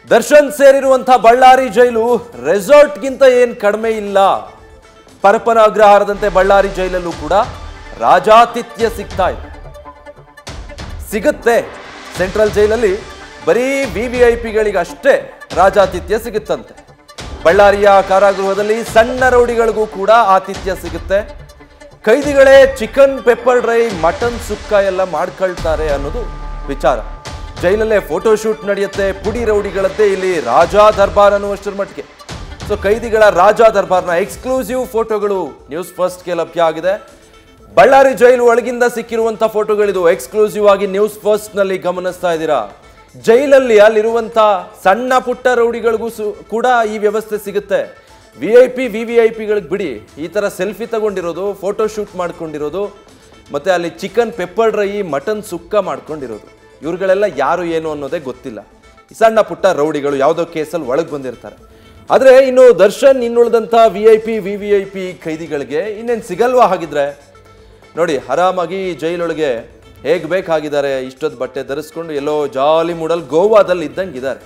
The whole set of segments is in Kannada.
ದರ್ಶನ್ ಸೇರಿರುವಂತಹ ಬಳ್ಳಾರಿ ಜೈಲು ರೆಸಾರ್ಟ್ಗಿಂತ ಏನು ಕಡಿಮೆ ಇಲ್ಲ. ಪರಪ್ಪನ ಅಗ್ರಹಾರದಂತೆ ಬಳ್ಳಾರಿ ಜೈಲಲ್ಲೂ ಕೂಡ ರಾಜಾತಿಥ್ಯ ಸಿಗ್ತಾ ಇದೆ. ಸಿಗುತ್ತೆ. ಸೆಂಟ್ರಲ್ ಜೈಲಲ್ಲಿ ಬರೀ ವಿವಿಐಪಿಗಳಿಗಷ್ಟೇ ರಾಜಾತಿಥ್ಯ ಸಿಗುತ್ತಂತೆ. ಬಳ್ಳಾರಿಯ ಕಾರಾಗೃಹದಲ್ಲಿ ಸಣ್ಣ ರೌಡಿಗಳಿಗೂ ಕೂಡ ಆತಿಥ್ಯ ಸಿಗುತ್ತೆ. ಕೈದಿಗಳೇ ಚಿಕನ್ ಪೆಪ್ಪರ್ ಡ್ರೈ, ಮಟನ್ ಸುಕ್ಕ ಎಲ್ಲ ಮಾಡ್ಕೊಳ್ತಾರೆ ಅನ್ನೋದು ವಿಚಾರ. ಜೈಲಲ್ಲೇ ಫೋಟೋಶೂಟ್ ನಡೆಯುತ್ತೆ. ಪುಡಿ ರೌಡಿಗಳದ್ದೇ ಇಲ್ಲಿ ರಾಜಾ ದರ್ಬಾರ್ ಅನ್ನುವಷ್ಟರ ಮಟ್ಟಿಗೆ. ಸೊ ಕೈದಿಗಳ ರಾಜಾ ದರ್ಬಾರ್ನ ಎಕ್ಸ್ಕ್ಲೂಸಿವ್ ಫೋಟೋಗಳು ನ್ಯೂಸ್ ಫಸ್ಟ್ಗೆ ಲಭ್ಯ ಆಗಿದೆ. ಬಳ್ಳಾರಿ ಜೈಲು ಒಳಗಿಂದ ಸಿಕ್ಕಿರುವಂತಹ ಫೋಟೋಗಳಿದು. ಎಕ್ಸ್ಕ್ಲೂಸಿವ್ ಆಗಿ ನ್ಯೂಸ್ ಫಸ್ಟ್ ನಲ್ಲಿ ಗಮನಿಸ್ತಾ ಇದ್ದೀರಾ. ಜೈಲಲ್ಲಿ ಅಲ್ಲಿರುವಂತ ಸಣ್ಣ ಪುಟ್ಟ ರೌಡಿಗಳಿಗೂ ಕೂಡ ಈ ವ್ಯವಸ್ಥೆ ಸಿಗುತ್ತೆ. ವಿವಿಐಪಿಗಳಿಗೆ ಬಿಡಿ, ಈ ತರ ಸೆಲ್ಫಿ ತಗೊಂಡಿರೋದು, ಫೋಟೋ ಶೂಟ್ ಮಾಡ್ಕೊಂಡಿರೋದು, ಮತ್ತೆ ಅಲ್ಲಿ ಚಿಕನ್ ಪೆಪ್ಪರ್ ಡ್ರೈ, ಮಟನ್ ಸುಕ್ಕ ಮಾಡ್ಕೊಂಡಿರೋದು, ಇವ್ರುಗಳೆಲ್ಲ ಯಾರು ಏನು ಅನ್ನೋದೇ ಗೊತ್ತಿಲ್ಲ. ಈ ಸಣ್ಣ ಪುಟ್ಟ ರೌಡಿಗಳು ಯಾವುದೋ ಕೇಸಲ್ಲಿ ಒಳಗೆ ಬಂದಿರ್ತಾರೆ. ಆದ್ರೆ ಇನ್ನು ದರ್ಶನ್ ಇನ್ನುಳಿದಂತ ವಿವಿಐಪಿ ಕೈದಿಗಳಿಗೆ ಇನ್ನೇನು ಸಿಗಲ್ವಾ? ಹಾಗಿದ್ರೆ ನೋಡಿ, ಆರಾಮಾಗಿ ಜೈಲೊಳಗೆ ಹೇಗೆ ಬೇಕಾಗಿದ್ದಾರೆ. ಇಷ್ಟೊತ್ತು ಬಟ್ಟೆ ಧರಿಸ್ಕೊಂಡು ಎಲ್ಲೋ ಜಾಲಿ ಮೂಡಲ್ ಗೋವಾದಲ್ಲಿ ಇದ್ದಂಗಿದ್ದಾರೆ.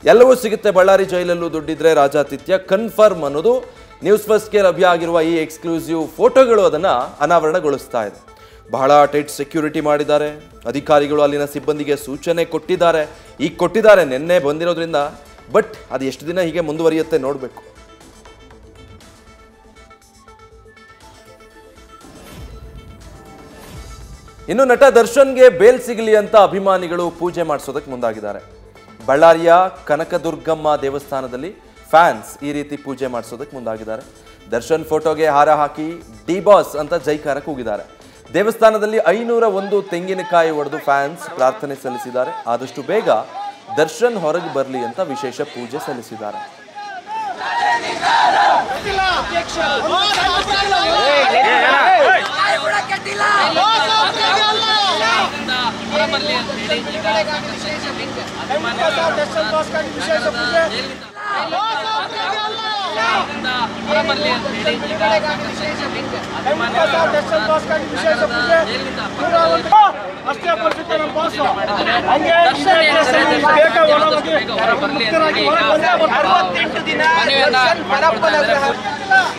ಎಲ್ಲವೂ ಸಿಗುತ್ತೆ ಬಳ್ಳಾರಿ ಜೈಲಲ್ಲೂ. ದುಡ್ಡಿದ್ರೆ ರಾಜಾತಿಥ್ಯ ಕನ್ಫರ್ಮ್ ಅನ್ನೋದು ನ್ಯೂಸ್ ಫಸ್ಟ್ಗೆ ಲಭ್ಯ ಆಗಿರುವ ಈ ಎಕ್ಸ್ಕ್ಲೂಸಿವ್ ಫೋಟೋಗಳು ಅದನ್ನ ಅನಾವರಣಗೊಳಿಸ್ತಾ ಇದೆ. ಬಹಳ ಟೈಟ್ ಸೆಕ್ಯೂರಿಟಿ ಮಾಡಿದ್ದಾರೆ. ಅಧಿಕಾರಿಗಳು ಅಲ್ಲಿನ ಸಿಬ್ಬಂದಿಗೆ ಸೂಚನೆ ಕೊಟ್ಟಿದ್ದಾರೆ. ಈಗ ಕೊಟ್ಟಿದ್ದಾರೆ, ನಿನ್ನೆ ಬಂದಿರೋದ್ರಿಂದ. ಬಟ್ ಅದು ಎಷ್ಟು ದಿನ ಹೀಗೆ ಮುಂದುವರಿಯುತ್ತೆ ನೋಡಬೇಕು. ಇನ್ನು ನಟ ದರ್ಶನ್ಗೆ ಬೇಲ್ ಸಿಗಲಿ ಅಂತ ಅಭಿಮಾನಿಗಳು ಪೂಜೆ ಮಾಡಿಸೋದಕ್ಕೆ ಮುಂದಾಗಿದ್ದಾರೆ. ಬಳ್ಳಾರಿಯ ಕನಕದುರ್ಗಮ್ಮ ದೇವಸ್ಥಾನದಲ್ಲಿ ಫ್ಯಾನ್ಸ್ ಈ ರೀತಿ ಪೂಜೆ ಮಾಡಿಸೋದಕ್ಕೆ ಮುಂದಾಗಿದ್ದಾರೆ. ದರ್ಶನ್ ಫೋಟೋಗೆ ಹಾರ ಹಾಕಿ ಡಿ ಬಾಸ್ ಅಂತ ಜೈಕಾರ ಕೂಗಿದ್ದಾರೆ. ದೇವಸ್ಥಾನದಲ್ಲಿ 501 ತೆಂಗಿನಕಾಯಿ ಒಡೆದು ಫ್ಯಾನ್ಸ್ ಪ್ರಾರ್ಥನೆ ಸಲ್ಲಿಸಿದ್ದಾರೆ. ಆದಷ್ಟು ಬೇಗ ದರ್ಶನ್ ಹೊರಗೆ ಬರಲಿ ಅಂತ ವಿಶೇಷ ಪೂಜೆ ಸಲ್ಲಿಸಿದ್ದಾರೆ.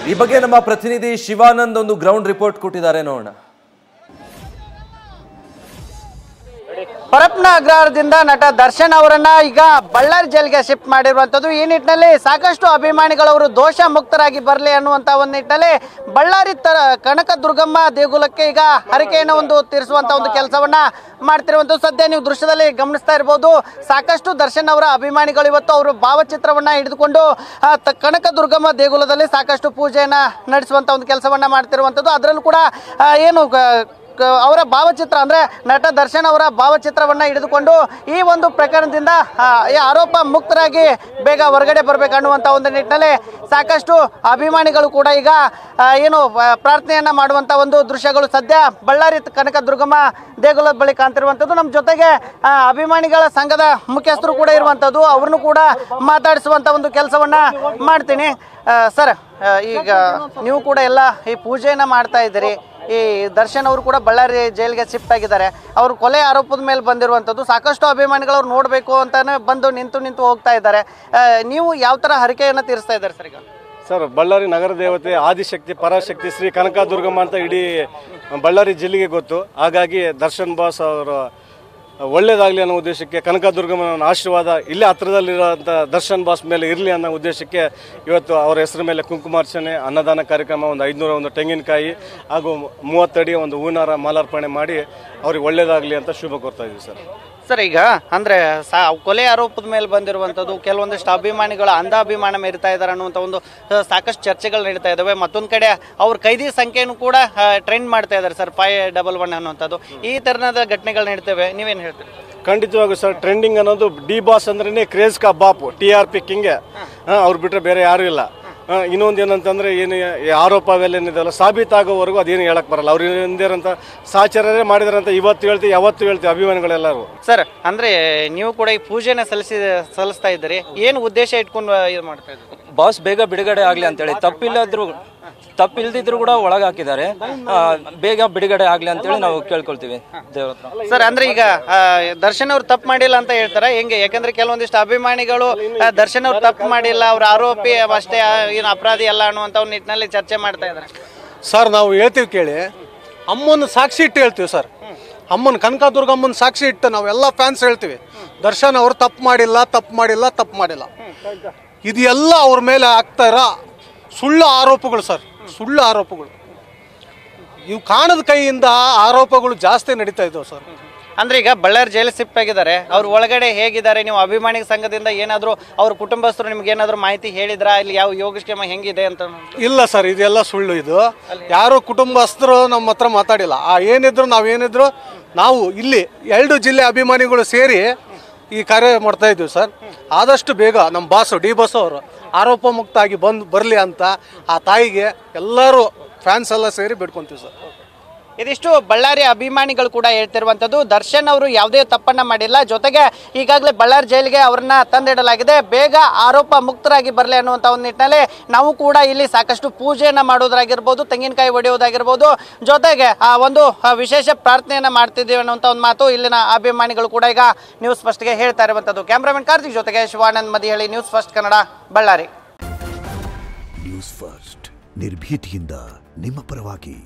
ಈ ಬಗ್ಗೆ ನಮ್ಮ ಪ್ರತಿನಿಧಿ ಶಿವಾನಂದ್ ಒಂದು ಗ್ರೌಂಡ್ ರಿಪೋರ್ಟ್ ಕೊಟ್ಟಿದ್ದಾರೆ, ನೋಡೋಣ. ಪರಪ್ಪನ ಅಗ್ರಹಾರದಿಂದ ನಟ ದರ್ಶನ್ ಅವರನ್ನ ಈಗ ಬಳ್ಳಾರಿ ಜೈಲಿಗೆ ಶಿಫ್ಟ್ ಮಾಡಿರುವಂತದ್ದು. ಈ ನಿಟ್ಟಿನಲ್ಲಿ ಸಾಕಷ್ಟು ಅಭಿಮಾನಿಗಳವರು ದೋಷ ಮುಕ್ತರಾಗಿ ಬರಲಿ ಅನ್ನುವಂತ ಒಂದು ನಿಟ್ಟಿನಲ್ಲಿ ಬಳ್ಳಾರಿ ಕನಕದುರ್ಗಮ್ಮ ದೇಗುಲಕ್ಕೆ ಈಗ ಹರಕೆಯನ್ನು ತೀರಿಸುವಂತ ಒಂದು ಕೆಲಸವನ್ನ ಮಾಡ್ತಿರುವಂತದ್ದು. ಸದ್ಯ ನೀವು ದೃಶ್ಯದಲ್ಲಿ ಗಮನಿಸ್ತಾ ಇರಬಹುದು, ಸಾಕಷ್ಟು ದರ್ಶನ್ ಅವರ ಅಭಿಮಾನಿಗಳು ಇವತ್ತು ಅವರು ಭಾವಚಿತ್ರವನ್ನ ಹಿಡಿದುಕೊಂಡು ಕನಕದುರ್ಗಮ್ಮ ದೇಗುಲದಲ್ಲಿ ಸಾಕಷ್ಟು ಪೂಜೆಯನ್ನ ನಡೆಸುವಂತ ಒಂದು ಕೆಲಸವನ್ನ ಮಾಡ್ತಿರುವಂತದ್ದು. ಅದರಲ್ಲೂ ಕೂಡ ಏನು ಅವರ ಭಾವಚಿತ್ರ ಅಂದ್ರೆ ನಟ ದರ್ಶನ್ ಅವರ ಭಾವಚಿತ್ರವನ್ನ ಹಿಡಿದುಕೊಂಡು ಈ ಒಂದು ಪ್ರಕರಣದಿಂದ ಆರೋಪ ಮುಕ್ತರಾಗಿ ಬೇಗ ಹೊರಗಡೆ ಬರಬೇಕನ್ನುವಂತ ಒಂದು ನಿಟ್ಟಿನಲ್ಲಿ ಸಾಕಷ್ಟು ಅಭಿಮಾನಿಗಳು ಕೂಡ ಈಗ ಏನು ಪ್ರಾರ್ಥನೆಯನ್ನ ಮಾಡುವಂತ ಒಂದು ದೃಶ್ಯಗಳು ಸದ್ಯ ಬಳ್ಳಾರಿ ಕನಕದುರ್ಗಮ್ಮ ದೇಗುಲದ ಬಳಿ ಕಾಣ್ತಿರುವಂತದ್ದು. ನಮ್ಮ ಜೊತೆಗೆ ಅಭಿಮಾನಿಗಳ ಸಂಘದ ಮುಖ್ಯಸ್ಥರು ಕೂಡ ಇರುವಂತದ್ದು. ಅವ್ರನ್ನು ಕೂಡ ಮಾತಾಡಿಸುವಂತ ಒಂದು ಕೆಲಸವನ್ನ ಮಾಡ್ತೀನಿ. ಸರ್, ಈಗ ನೀವು ಕೂಡ ಎಲ್ಲ ಈ ಪೂಜೆಯನ್ನ ಮಾಡ್ತಾ ಇದ್ದೀರಿ. ಈ ದರ್ಶನ್ ಅವರು ಕೂಡ ಬಳ್ಳಾರಿ ಜೈಲಿಗೆ ಶಿಫ್ಟ್ ಆಗಿದ್ದಾರೆ. ಅವರು ಕೊಲೆ ಆರೋಪದ ಮೇಲೆ ಬಂದಿರುವಂಥದ್ದು. ಸಾಕಷ್ಟು ಅಭಿಮಾನಿಗಳು ಅವ್ರು ನೋಡಬೇಕು ಅಂತಾನೆ ಬಂದು ನಿಂತು ಹೋಗ್ತಾ ಇದ್ದಾರೆ. ನೀವು ಯಾವ ಥರ ಹರಕೆಯನ್ನು ತೀರಿಸ್ತಾ ಇದ್ದಾರೆ ಸರ್? ಈಗ ಸರ್, ಬಳ್ಳಾರಿ ನಗರ ದೇವತೆ ಆದಿಶಕ್ತಿ ಪರಾಶಕ್ತಿ ಶ್ರೀ ಕನಕದುರ್ಗಮ್ಮ ಅಂತ ಇಡೀ ಬಳ್ಳಾರಿ ಜಿಲ್ಲೆಗೆ ಗೊತ್ತು. ಹಾಗಾಗಿ ದರ್ಶನ್ ಬಾಸ್ ಅವರು ಒಳ್ಳೇದಾಗಲಿ ಅನ್ನೋ ಉದ್ದೇಶಕ್ಕೆ ಕನಕದುರ್ಗಮ್ಮನ ಆಶೀರ್ವಾದ ಇಲ್ಲೇ ಹತ್ರದಲ್ಲಿರೋಂಥ ದರ್ಶನ್ ಬಾಸ್ ಮೇಲೆ ಇರಲಿ ಅನ್ನೋ ಉದ್ದೇಶಕ್ಕೆ ಇವತ್ತು ಅವರ ಹೆಸರು ಮೇಲೆ ಕುಂಕುಮಾರ್ಚನೆ, ಅನ್ನದಾನ ಕಾರ್ಯಕ್ರಮ, ಒಂದು 501 ತೆಂಗಿನಕಾಯಿ ಹಾಗೂ 30 ಅಡಿ ಒಂದು ಹೂನಾರ ಮಾಲಾರ್ಪಣೆ ಮಾಡಿ ಅವ್ರಿಗೆ ಒಳ್ಳೇದಾಗಲಿ ಅಂತ ಶುಭ ಕೋರ್ತಾ ಇದ್ದೀವಿ ಸರ್. ಸರ್, ಈಗ ಅಂದ್ರೆ ಕೊಲೆ ಆರೋಪದ ಮೇಲೆ ಬಂದಿರುವಂಥದ್ದು ಕೆಲವೊಂದಿಷ್ಟು ಅಭಿಮಾನಿಗಳು ಅಂಧಾಭಿಮಾನ ಮೆರಿತಾ ಇದ್ದಾರೆ ಅನ್ನುವಂಥ ಒಂದು ಸಾಕಷ್ಟು ಚರ್ಚೆಗಳು ನಡೀತಾ ಇದ್ದಾವೆ. ಮತ್ತೊಂದು ಕಡೆ ಅವ್ರ ಕೈದಿ ಸಂಖ್ಯೆಯನ್ನು ಕೂಡ ಟ್ರೆಂಡ್ ಮಾಡ್ತಾ ಇದ್ದಾರೆ ಸರ್, 511 ಅನ್ನುವಂಥದ್ದು. ಈ ತರಹದ ಘಟನೆಗಳು ನಡೀತವೆ, ನೀವೇನು ಹೇಳ್ತೀರಿ? ಖಂಡಿತವಾಗೂ ಸರ್, ಟ್ರೆಂಡಿಂಗ್ ಅನ್ನೋದು ಡಿ ಬಾಸ್ ಅಂದ್ರೆ ಕ್ರೇಜ್ ಕಾ ಬಾಪ್, TRP ಕಿಂಗೆ. ಅವ್ರು ಬಿಟ್ಟರೆ ಬೇರೆ ಯಾರು ಇಲ್ಲ. ಇನ್ನೊಂದು ಏನಂತಂದ್ರೆ ಏನು ಆರೋಪ ಅವೆಲ್ಲ ಸಾಬೀತಾಗೋವರೆಗೂ ಅದೇನು ಹೇಳಕ್ ಬರಲ್ಲ. ಅವ್ರು ಹಿಂದಿರಂತ ಸಾಚಾರೇ ಮಾಡಿದಾರಂತ ಇವತ್ತು ಹೇಳ್ತೀವಿ, ಯಾವತ್ತು ಹೇಳ್ತೀವಿ ಅಭಿಮಾನಿಗಳೆಲ್ಲರೂ. ಸರ್, ಅಂದ್ರೆ ನೀವು ಕೂಡ ಈ ಪೂಜೆನ ಸಲ್ಲಿಸ್ತಾ ಇದ್ದೀರಿ, ಏನು ಉದ್ದೇಶ ಇಟ್ಕೊಂಡು ಇದು ಮಾಡ್ತಾ ಇದ್ದೀರಿ? ಬಾಸ್ ಬೇಗ ಬಿಡುಗಡೆ ಆಗ್ಲಿ ಅಂತೇಳಿ. ತಪ್ಪಿಲ್ಲದ್ರು ತಪ್ಪಿಲ್ದಿದ್ರು ಕೂಡ ಒಳಗಾಕಿದ್ದಾರೆ. ಬೇಗ ಬಿಡುಗಡೆ ಆಗ್ಲಿ ಅಂತೇಳಿ ನಾವು ಕೇಳ್ಕೊಳ್ತೀವಿ ದೇವ್ರ ಹತ್ರ. ಸರ್ ಅಂದ್ರೆ ಈಗ ದರ್ಶನ್ ಅವ್ರು ತಪ್ಪು ಮಾಡಿಲ್ಲ ಅಂತ ಹೇಳ್ತಾರೆ ಹೆಂಗೆ? ಯಾಕಂದ್ರೆ ಕೆಲವೊಂದಿಷ್ಟು ಅಭಿಮಾನಿಗಳು ದರ್ಶನ್ ಅವ್ರು ತಪ್ಪು ಮಾಡಿಲ್ಲ, ಅವ್ರ ಆರೋಪಿ ಅಷ್ಟೇ, ಏನು ಅಪರಾಧಿ ಅಲ್ಲ ಅನ್ನುವಂತ ಒಂದು ನಿಟ್ಟಿನಲ್ಲಿ ಚರ್ಚೆ ಮಾಡ್ತಾ ಇದ್ದಾರೆ. ಸರ್ ನಾವು ಹೇಳ್ತೀವಿ ಕೇಳಿ, ಅಮ್ಮನ ಸಾಕ್ಷಿ ಇಟ್ಟು ಹೇಳ್ತೀವಿ ಸರ್. ಅಮ್ಮನ ಕನಕದುರ್ಗಮ್ಮನ ಸಾಕ್ಷಿ ಇಟ್ಟು ನಾವೆಲ್ಲ ಫ್ಯಾನ್ಸ್ ಹೇಳ್ತೀವಿ, ದರ್ಶನ್ ಅವರು ತಪ್ಪು ಮಾಡಿಲ್ಲ. ಇದು ಎಲ್ಲ ಅವ್ರ ಮೇಲೆ ಆಗ್ತಾ ಇರೋ ಸುಳ್ಳು ಆರೋಪಗಳು ಸರ್, ಸುಳ್ಳು ಆರೋಪಗಳು. ಇವು ಕಾಣದ ಕೈಯಿಂದ ಆರೋಪಗಳು ಜಾಸ್ತಿ ನಡೀತಾ ಇದ್ದಾವೆ ಸರ್. ಅಂದ್ರೆ ಈಗ ಬಳ್ಳಾರಿ ಜೈಲು ಶಿಫ್ಟ್ ಆಗಿದ್ದಾರೆ, ಅವ್ರು ಒಳಗಡೆ ಹೇಗಿದ್ದಾರೆ? ನೀವು ಅಭಿಮಾನಿ ಸಂಘದಿಂದ ಏನಾದ್ರು ಅವ್ರ ಕುಟುಂಬಸ್ಥರು ನಿಮ್ಗೆ ಏನಾದ್ರು ಮಾಹಿತಿ ಹೇಳಿದ್ರಾ? ಇಲ್ಲಿ ಯಾವ ಯೋಗಕ್ಷೇಮ ಹೆಂಗಿದೆ ಅಂತ? ಇಲ್ಲ ಸರ್, ಇದೆಲ್ಲ ಸುಳ್ಳು. ಇದು ಯಾರು ಕುಟುಂಬಸ್ಥರು ನಮ್ಮ ಹತ್ರ ಮಾತಾಡಿಲ್ಲ. ನಾವೇನಿದ್ರು ನಾವು ಇಲ್ಲಿ 2 ಜಿಲ್ಲೆ ಅಭಿಮಾನಿಗಳು ಸೇರಿ ಈ ಕಾರ್ಯ ಮಾಡ್ತಾ ಇದ್ದೀವಿ ಸರ್. ಆದಷ್ಟು ಬೇಗ ನಮ್ಮ ಬಾಸು ಡಿ ಬಾಸು ಅವರು ಆರೋಪ ಮುಕ್ತ ಆಗಿ ಬರಲಿ ಅಂತ ಆ ತಾಯಿಗೆ ಎಲ್ಲರೂ ಫ್ಯಾನ್ಸ್ ಎಲ್ಲ ಸೇರಿ ಬೇಡ್ಕೊಂತೀವಿ ಸರ್. ಇದಿಷ್ಟು ಬಳ್ಳಾರಿ ಅಭಿಮಾನಿಗಳು ಕೂಡ ಹೇಳ್ತಿರುವಂಥದ್ದು. ದರ್ಶನ್ ಅವರು ಯಾವುದೇ ತಪ್ಪನ್ನ ಮಾಡಿಲ್ಲ, ಜೊತೆಗೆ ಈಗಾಗಲೇ ಬಳ್ಳಾರಿ ಜೈಲಿಗೆ ಅವರನ್ನ ತಂದಿಡಲಾಗಿದೆ, ಬೇಗ ಆರೋಪ ಮುಕ್ತರಾಗಿ ಬರಲಿ ಅನ್ನುವಂಥ ಒಂದು ನಿಟ್ಟಿನಲ್ಲಿ ನಾವು ಕೂಡ ಇಲ್ಲಿ ಸಾಕಷ್ಟು ಪೂಜೆಯನ್ನು ಮಾಡೋದಾಗಿರ್ಬೋದು, ತೆಂಗಿನಕಾಯಿ ಹೊಡೆಯೋದಾಗಿರ್ಬೋದು, ಜೊತೆಗೆ ಒಂದು ವಿಶೇಷ ಪ್ರಾರ್ಥನೆಯನ್ನು ಮಾಡ್ತಿದ್ದೀವಿ ಅನ್ನುವಂಥ ಒಂದು ಮಾತು ಇಲ್ಲಿನ ಅಭಿಮಾನಿಗಳು ಕೂಡ ಈಗ ನ್ಯೂಸ್ ಫಸ್ಟ್ಗೆ ಹೇಳ್ತಾ ಇರುವಂಥದ್ದು. ಕ್ಯಾಮ್ರಾಮನ್ ಕಾರ್ತಿಕ್ ಜೊತೆಗೆ Shivanand Madihalli, news first Kannada, Ballari. News first ನಿರ್ಭೀತಿಯಿಂದ ನಿಮ್ಮ ಪರವಾಗಿ.